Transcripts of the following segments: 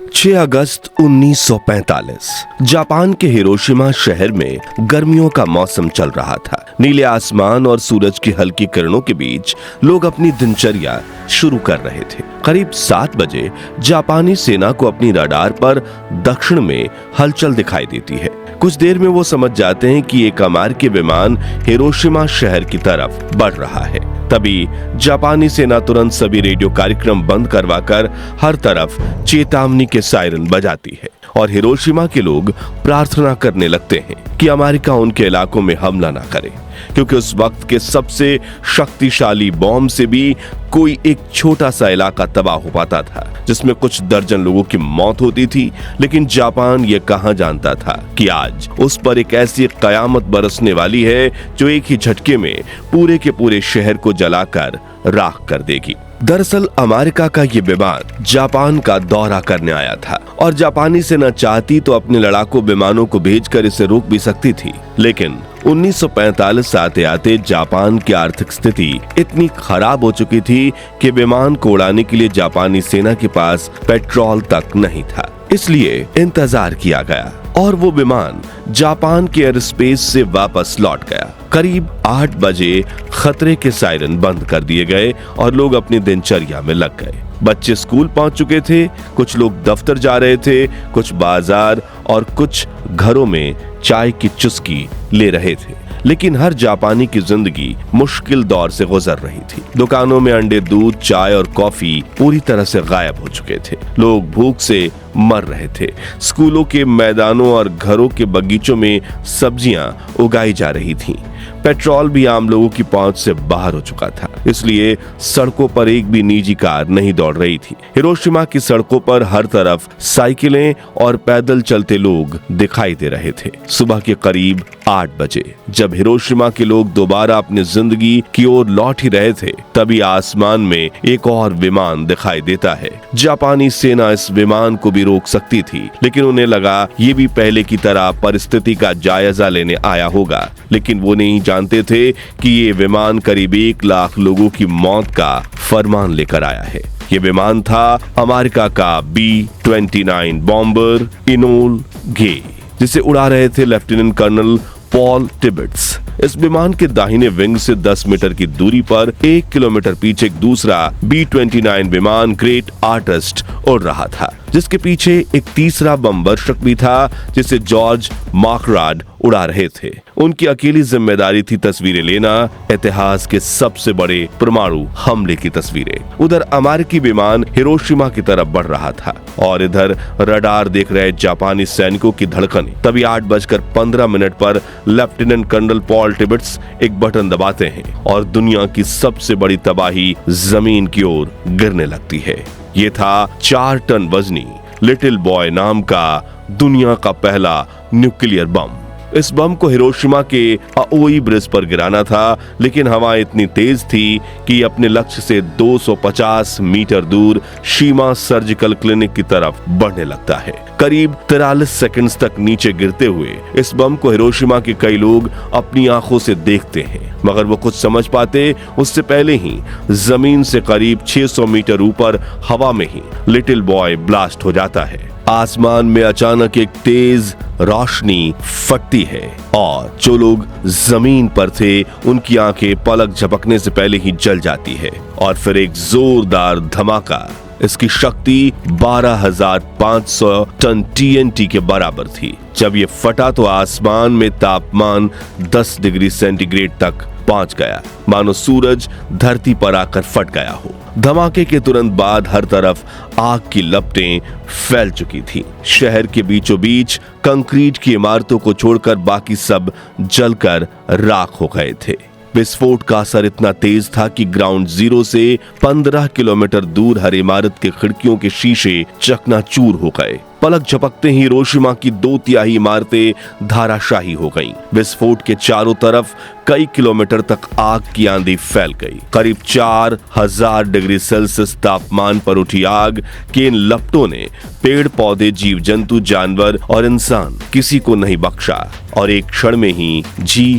6 अगस्त 1945 Japan के Hiroshima शहर में गर्मियों का मौसम चल रहा था। नीले आसमान और सूरज की हल्की किरणों के बीच लोग अपनी दिनचर्या शुरू कर रहे थे। करीब 7 बजे जापानी सेना को अपनी रडार पर दक्षिण में हलचल दिखाई देती है। कुछ देर में वो समझ जाते हैं कि एक अमेरिकी विमान हिरोशिमा शहर की तरफ बढ़ रहा है। तभी जापानी सेना तुरंत सभी रेडियो कार्यक्रम बंद करवाकर हर तरफ चेतावनी के सायरन बजाती है और हिरोशिमा के लोग प्रार्थना करने लगते हैं कि अमेरिका उनके इलाकों में हमला ना करे, क्योंकि उस वक्त के सबसे शक्तिशाली बॉम्ब से भी कोई एक छोटा सा इलाका तबाह हो पाता था, जिसमें कुछ दर्जन लोगों की मौत होती थी। लेकिन जापान ये कहां जानता था कि आज उस पर एक ऐसी कयामत बरसने वाली है जो एक ही झटके में पूरे के पूरे शहर को जलाकर राख कर देगी। दरअसल अमेरिका का ये विमान जापान का दौरा करने आया था और जापानी सेना चाहती तो अपने लड़ाकू विमानों को भेजकर इसे रोक भी सकती थी, लेकिन 1945 आते आते जापान की आर्थिक स्थिति इतनी खराब हो चुकी थी कि विमान को उड़ाने के लिए जापानी सेना के पास पेट्रोल तक नहीं था। इसलिए इंतजार किया गया और वो विमान जापान के एयर स्पेस से वापस लौट गया। करीब 8 बजे खतरे के सायरन बंद कर दिए गए और लोग अपनी दिनचर्या में लग गए। बच्चे स्कूल पहुंच चुके थे, कुछ लोग दफ्तर जा रहे थे, कुछ बाजार और कुछ घरों में चाय की चुस्की ले रहे थे। लेकिन हर जापानी की जिंदगी मुश्किल दौर से गुजर रही थी। दुकानों में अंडे, दूध, चाय और कॉफी पूरी तरह से गायब हो चुके थे। लोग भूख से मर रहे थे। स्कूलों के मैदानों और घरों के बगीचों में सब्जियां उगाई जा रही थीं। पेट्रोल भी आम लोगों की पहुंच से बाहर हो चुका था, इसलिए सड़कों पर एक भी निजी कार नहीं दौड़ रही थी। हिरोशिमा की सड़कों पर हर तरफ साइकिलें और पैदल चलते लोग दिखाई दे रहे थे। सुबह के करीब 8 बजे जब हिरोशिमा के लोग दोबारा अपनी जिंदगी की ओर लौट ही रहे थे, तभी आसमान में एक और विमान दिखाई देता है। जापानी सेना इस विमान को भी रोक सकती थी, लेकिन उन्हें लगा ये भी पहले की तरह परिस्थिति का जायजा लेने आया होगा। लेकिन वो नहीं जानते थे कि ये विमान करीब 1 लाख लोगों की मौत का फरमान लेकर आया है। ये विमान था अमेरिका का B-29 बॉम्बर इनोल गे, जिसे उड़ा रहे थे लेफ्टिनेंट कर्नल पॉल टिबेट्स। इस विमान के दाहिने विंग से 10 मीटर की दूरी पर 1 किलोमीटर पीछे एक दूसरा B-29 विमान ग्रेट आर्टिस्ट उड़ रहा था, जिसके पीछे एक तीसरा बमवर्षक भी था जिसे जॉर्ज मार्कराड उड़ा रहे थे। उनकी अकेली जिम्मेदारी थी तस्वीरें लेना, इतिहास के सबसे बड़े परमाणु हमले की तस्वीरें। उधर अमेरिकी विमान हिरोशिमा की तरफ बढ़ रहा था और इधर रडार देख रहे जापानी सैनिकों की धड़कन। तभी 8:15 पर लेफ्टिनेंट कर्नल पॉल टिबेट्स एक बटन दबाते हैं और दुनिया की सबसे बड़ी तबाही जमीन की ओर गिरने लगती है। ये था 4 टन वजनी लिटिल बॉय नाम का दुनिया का पहला न्यूक्लियर बम। इस बम को हिरोशिमा के अओई ब्रिज पर गिराना था, लेकिन हवा इतनी तेज थी कि अपने लक्ष्य से 250 मीटर दूर शीमा सर्जिकल क्लिनिक की तरफ बढ़ने लगता है। करीब 43 सेकंड्स तक नीचे गिरते हुए इस बम को हिरोशिमा के कई लोग अपनी आंखों से देखते हैं, मगर वो कुछ समझ पाते उससे पहले ही जमीन से करीब 600 मीटर ऊपर हवा में ही लिटिल बॉय ब्लास्ट हो जाता है। आसमान में अचानक एक तेज रोशनी फटती है और जो लोग जमीन पर थे उनकी आंखें पलक झपकने से पहले ही जल जाती है और फिर एक जोरदार धमाका। इसकी शक्ति 12,500 टन TNT के बराबर थी। जब ये फटा तो आसमान में तापमान 10 डिग्री सेंटीग्रेड तक पहुंच गया, मानो सूरज धरती पर आकर फट गया हो। धमाके के तुरंत बाद हर तरफ आग की लपटें फैल चुकी थी। शहर के बीचों बीच कंक्रीट की इमारतों को छोड़कर बाकी सब जलकर राख हो गए थे। विस्फोट का असर इतना तेज था कि ग्राउंड जीरो से 15 किलोमीटर दूर हर इमारत के खिड़कियों के शीशे चकनाचूर हो गए। पलक झपकते ही हिरोशिमा की 2/3 इमारतें धाराशाही हो गईं। विस्फोट के चारों तरफ कई किलोमीटर तक आग की आंधी फैल गई। करीब 4000 डिग्री सेल्सियस तापमान पर उठी आग के इन लपटों ने पेड़ पौधे, जीव जंतु, जानवर और इंसान किसी को नहीं बख्शा और एक क्षण में ही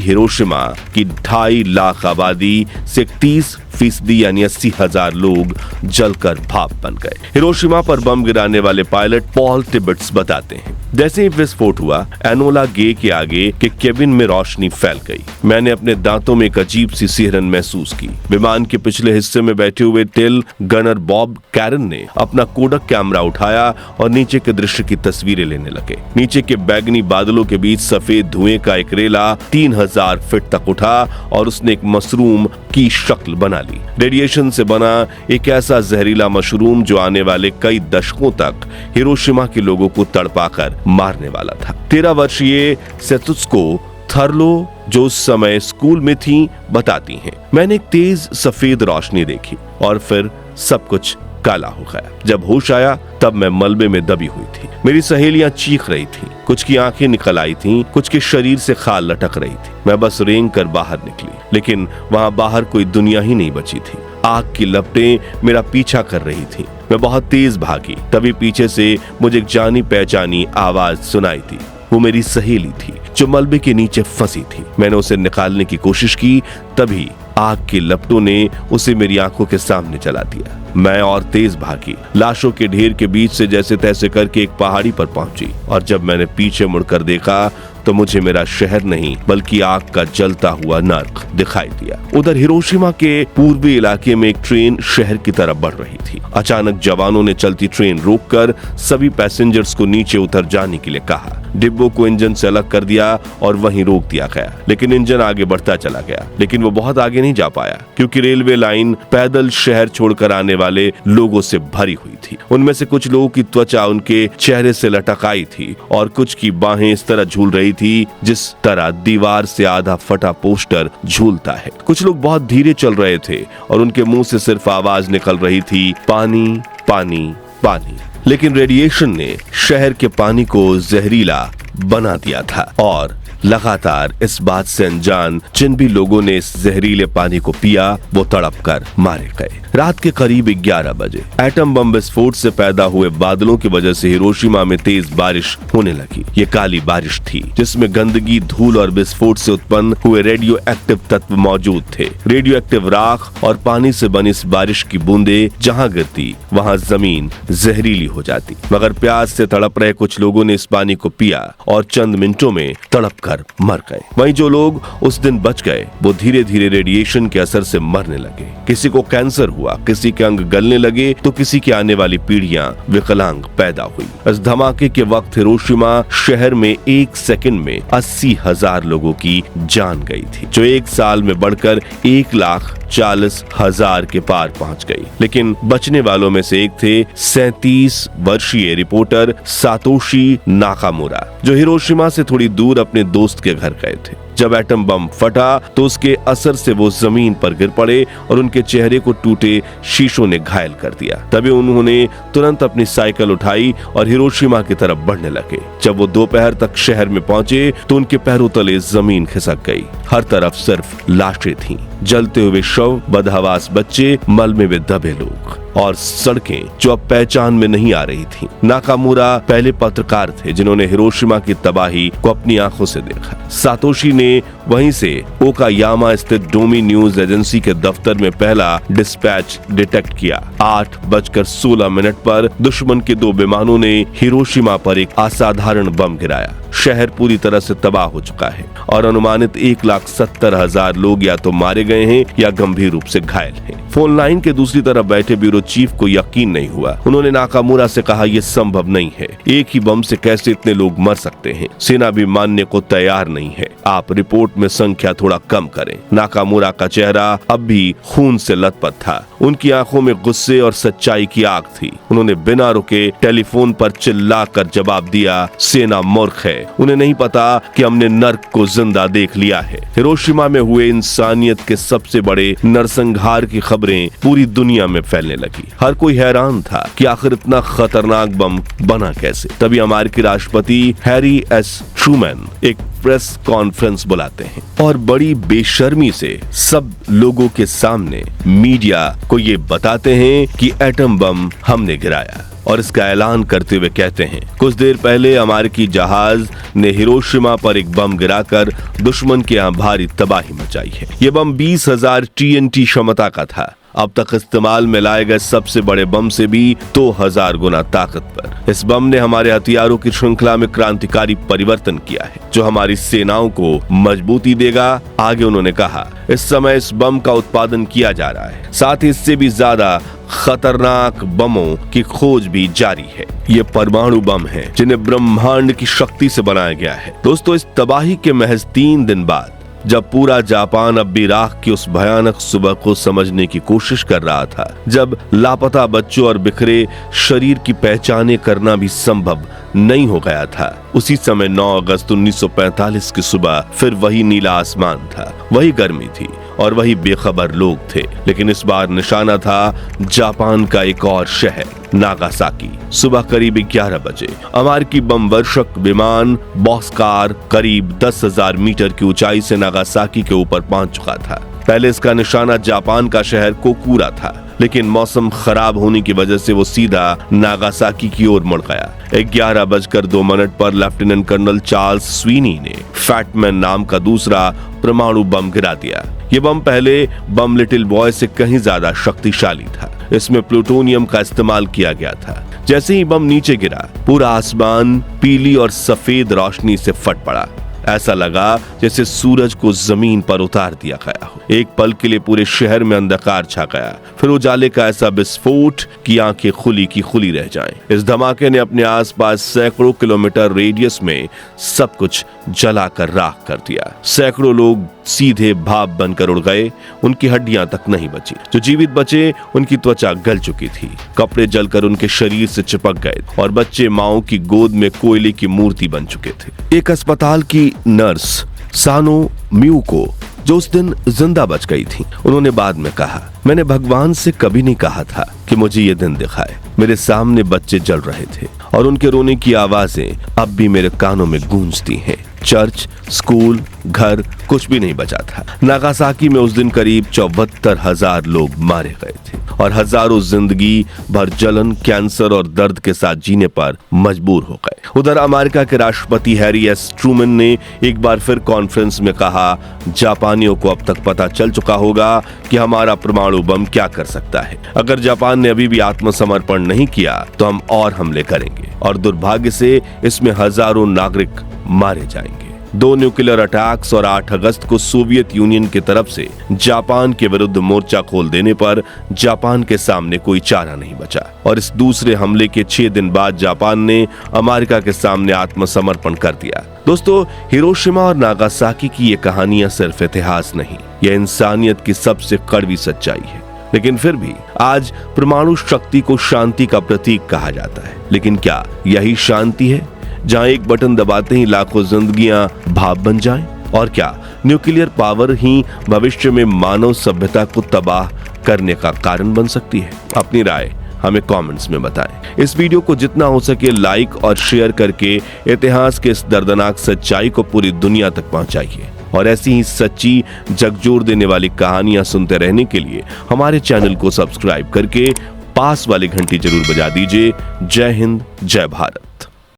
हिरोशिमा की 2.5 लाख आबादी से 30 60% यानी 80,000 लोग जलकर भाप बन गए। हिरोशिमा पर बम गिराने वाले पायलट पॉल टिबेट्स बताते हैं, जैसे ही विस्फोट हुआ, एनोला गे के आगे के केबिन में रोशनी फैल गई। मैंने अपने दांतों में एक अजीब सी सिहरन महसूस की। विमान के पिछले हिस्से में बैठे हुए टेल गनर बॉब कैरन ने अपना कोडक कैमरा उठाया और नीचे के दृश्य की तस्वीरें लेने लगे। नीचे के बैगनी बादलों के बीच सफेद धुएं का एक रेला 3000 फीट तक उठा और उसने एक मशरूम की शक्ल बना ली। रेडिएशन से बना एक ऐसा जहरीला मशरूम जो आने वाले कई दशकों तक हिरोशिमा के लोगों को तड़पाकर मारने वाला था। 13 वर्षीय सेतुत्सुको थर्लो, जो उस समय स्कूल में थी, बताती हैं, मैंने एक तेज सफेद रोशनी देखी और फिर सब कुछ काला हो गया। जब होश आया तब मैं मलबे में दबी हुई थी। मेरी सहेलियां चीख रही थीं, कुछ की आंखें निकल आई थीं, कुछ के शरीर से खाल लटक रही थी। मैं बस रेंग कर बाहर निकली, लेकिन वहां बाहर कोई दुनिया ही नहीं बची थी। आग की लपटें मेरा पीछा कर रही थी। मैं बहुत तेज भागी, तभी पीछे से मुझे एक जानी पहचानी आवाज सुनाई थी। वो मेरी सहेली थी जो मलबे के नीचे फंसी थी। मैंने उसे निकालने की कोशिश की, तभी आग की लपटों ने उसे मेरी आंखों के सामने चला दिया। मैं और तेज भागी, लाशों के ढेर के बीच से जैसे तैसे करके एक पहाड़ी पर पहुंची, और जब मैंने पीछे मुड़कर देखा तो मुझे मेरा शहर नहीं बल्कि आग का जलता हुआ नर्क दिखाई दिया। उधर हिरोशिमा के पूर्वी इलाके में एक ट्रेन शहर की तरफ बढ़ रही थी। अचानक जवानों ने चलती ट्रेन रोककर सभी पैसेंजर्स को नीचे उतर जाने के लिए कहा। डिब्बों को इंजन से अलग कर दिया और वहीं रोक दिया गया, लेकिन इंजन आगे बढ़ता चला गया। लेकिन वो बहुत आगे नहीं जा पाया, क्योंकि रेलवे लाइन पैदल शहर छोड़कर आने वाले लोगों से भरी हुई थी। उनमें से कुछ लोगों की त्वचा उनके चेहरे से लटक आई थी और कुछ की बाहें इस तरह झूल रही थी जिस तरह दीवार से आधा फटा पोस्टर झूलता है। कुछ लोग बहुत धीरे चल रहे थे और उनके मुंह से सिर्फ आवाज निकल रही थी, पानी पानी पानी। लेकिन रेडिएशन ने शहर के पानी को जहरीला बना दिया था और लगातार इस बात से अनजान जिन भी लोगों ने इस जहरीले पानी को पिया वो तड़प कर मारे गए। रात के करीब 11 बजे एटम बम विस्फोट से पैदा हुए बादलों की वजह से हिरोशिमा में तेज बारिश होने लगी। ये काली बारिश थी जिसमें गंदगी, धूल और विस्फोट से उत्पन्न हुए रेडियो एक्टिव तत्व मौजूद थे। रेडियो एक्टिव राख और पानी से बनी इस बारिश की बूंदे जहाँ गिरती वहाँ जमीन जहरीली हो जाती। मगर प्यास से तड़प रहे कुछ लोगों ने इस पानी को पिया और चंद मिनटों में तड़प कर मर गए। वहीं जो लोग उस दिन बच गए वो धीरे धीरे रेडिएशन के असर से मरने लगे। किसी को कैंसर हुआ, किसी के अंग गलने लगे तो किसी की आने वाली पीढ़ियां विकलांग पैदा हुई। इस धमाके के वक्त हिरोशिमा शहर में एक सेकंड में 80,000 लोगों की जान गई थी, जो एक साल में बढ़कर 1,40,000 के पार पहुंच गई। लेकिन बचने वालों में से एक थे 37 वर्षीय रिपोर्टर सातोशी नाकामुरा, जो हिरोशिमा से थोड़ी दूर अपने दोस्त के घर गए थे। जब एटम बम फटा तो उसके असर से वो जमीन पर गिर पड़े और उनके चेहरे को टूटे शीशों ने घायल कर दिया। तभी उन्होंने तुरंत अपनी साइकिल उठाई और हिरोशिमा की तरफ बढ़ने लगे। जब वो दोपहर तक शहर में पहुंचे तो उनके पैरों तले जमीन खिसक गई। हर तरफ सिर्फ लाशें थीं, जलते हुए शव, बदहवास बच्चे, मलबे में दबे लोग और सड़कें जो अब पहचान में नहीं आ रही थीं। नाकामुरा पहले पत्रकार थे जिन्होंने हिरोशिमा की तबाही को अपनी आंखों से देखा। सातोशी ने वहीं से ओकायामा स्थित डोमी न्यूज एजेंसी के दफ्तर में पहला डिस्पैच डिटेक्ट किया। 8:16 पर दुश्मन के 2 विमानों ने हिरोशिमा पर एक असाधारण बम गिराया। शहर पूरी तरह से तबाह हो चुका है और अनुमानित 1,70,000 लोग या तो मारे गए हैं या गंभीर रूप से घायल हैं। फोन लाइन के दूसरी तरफ बैठे ब्यूरो चीफ को यकीन नहीं हुआ। उन्होंने नाकामुरा से कहा, यह संभव नहीं है, एक ही बम से कैसे इतने लोग मर सकते हैं? सेना भी मानने को तैयार नहीं है, आप रिपोर्ट में संख्या थोड़ा कम करें। नाकामुरा का चेहरा अब भी खून से लथपथ था। उनकी आंखों में गुस्से और सच्चाई की आग थी। उन्होंने बिना रुके टेलीफोन पर चिल्लाकर जवाब दिया, सेना मूर्ख है, उन्हें नहीं पता कि हमने नर्क को जिंदा देख लिया है। हिरोशिमा में हुए इंसानियत के सबसे बड़े नरसंहार की खबरें पूरी दुनिया में फैलने लगी। हर कोई हैरान था कि आखिर इतना खतरनाक बम बना कैसे। तभी अमेरिकी राष्ट्रपति हैरी एस ट्रूमैन एक प्रेस कॉन्फ्रेंस बुलाते हैं और बड़ी बेशर्मी से सब लोगों के सामने मीडिया को ये बताते हैं कि एटम बम हमने गिराया। और इसका ऐलान करते हुए कहते हैं, कुछ देर पहले अमेरिकी जहाज ने हिरोशिमा पर एक बम गिराकर दुश्मन के यहाँ भारी तबाही मचाई है। ये बम 20,000 TNT क्षमता का था। अब तक इस्तेमाल में लाए गए सबसे बड़े बम से भी 2000 गुना ताकतवर। इस बम ने हमारे हथियारों की श्रृंखला में क्रांतिकारी परिवर्तन किया है, जो हमारी सेनाओं को मजबूती देगा। आगे उन्होंने कहा, इस समय इस बम का उत्पादन किया जा रहा है, साथ ही इससे भी ज्यादा खतरनाक बमों की खोज भी जारी है। ये परमाणु बम है जिन्हें ब्रह्मांड की शक्ति से बनाया गया है। दोस्तों, इस तबाही के महज 3 दिन बाद, जब पूरा जापान अब भी राख की उस भयानक सुबह को समझने की कोशिश कर रहा था, जब लापता बच्चों और बिखरे शरीर की पहचाने करना भी संभव नहीं हो गया था, उसी समय 9 अगस्त 1945 की सुबह फिर वही नीला आसमान था, वही गर्मी थी और वही बेखबर लोग थे। लेकिन इस बार निशाना था जापान का एक और शहर, नागासाकी। सुबह करीब 11 बजे अमेरिकी बम वर्षक विमान बॉक्सकार करीब 10,000 मीटर की ऊंचाई से नागासाकी के ऊपर पहुंच चुका था। पहले इसका निशाना जापान का शहर कोकूरा था, लेकिन मौसम खराब होने की वजह से वो सीधा नागासाकी की ओर मुड़ गया। 11:02 पर लेफ्टिनेंट कर्नल चार्ल्स स्वीनी ने फैटमैन नाम का दूसरा परमाणु बम गिरा दिया। ये बम पहले बम लिटिल बॉय से कहीं ज्यादा शक्तिशाली था। इसमें प्लूटोनियम का इस्तेमाल किया गया था। जैसे ही बम नीचे गिरा, पूरा आसमान पीली और सफेद रोशनी से फट पड़ा। ऐसा लगा जैसे सूरज को जमीन पर उतार दिया गया हो। एक पल के लिए पूरे शहर में अंधकार छा गया, फिर उजाले का ऐसा विस्फोट कि आंखें खुली की खुली रह जाएं। इस धमाके ने अपने आसपास सैकड़ों किलोमीटर रेडियस में सब कुछ जलाकर राख कर दिया। सैकड़ों लोग सीधे भाप बनकर उड़ गए, उनकी हड्डियां तक नहीं बची। जो जीवित बचे, उनकी त्वचा गल चुकी थी, कपड़े जलकर उनके शरीर से चिपक गए और बच्चे माओ की गोद में कोयले की मूर्ति बन चुके थे। एक अस्पताल की नर्स सानो मियुको, जो उस दिन जिंदा बच गई थी, उन्होंने बाद में कहा, मैंने भगवान से कभी नहीं कहा था कि मुझे ये दिन दिखाए। मेरे सामने बच्चे जल रहे थे और उनके रोने की आवाजें अब भी मेरे कानों में गूंजती हैं। चर्च, स्कूल, घर, कुछ भी नहीं बचा था। नागासाकी में उस दिन करीब 74,000 लोग मारे गए थे और हजारों जिंदगी भर जलन, कैंसर और दर्द के साथ जीने पर मजबूर हो गए। उधर अमेरिका के राष्ट्रपति हैरी एस ट्रूमन ने एक बार फिर कॉन्फ्रेंस में कहा, जापानियों को अब तक पता चल चुका होगा कि हमारा परमाणु बम क्या कर सकता है। अगर जापान ने अभी भी आत्मसमर्पण नहीं किया तो हम और हमले करेंगे और दुर्भाग्य से इसमें हजारों नागरिक मारे जाएंगे। 2 न्यूक्लियर अटैक्स और 8 अगस्त को सोवियत यूनियन की तरफ से जापान के विरुद्ध मोर्चा खोल देने पर जापान के सामने कोई चारा नहीं बचा और इस दूसरे हमले के 6 दिन बाद जापान ने अमेरिका के सामने आत्मसमर्पण कर दिया। दोस्तों, हिरोशिमा और नागासाकी की ये कहानियां सिर्फ इतिहास नहीं, यह इंसानियत की सबसे कड़वी सच्चाई है। लेकिन फिर भी आज परमाणु शक्ति को शांति का प्रतीक कहा जाता है। लेकिन क्या यही शांति है, जहां एक बटन दबाते ही लाखों जिंदगियां भाप बन जाएं? और क्या न्यूक्लियर पावर ही भविष्य में मानव सभ्यता को तबाह करने का कारण बन सकती है? अपनी राय हमें कमेंट्स में बताएं। इस वीडियो को जितना हो सके लाइक और शेयर करके इतिहास के इस दर्दनाक सच्चाई को पूरी दुनिया तक पहुंचाइए और ऐसी ही सच्ची झकझोर देने वाली कहानियां सुनते रहने के लिए हमारे चैनल को सब्सक्राइब करके पास वाली घंटी जरूर बजा दीजिए। जय हिंद, जय भारत।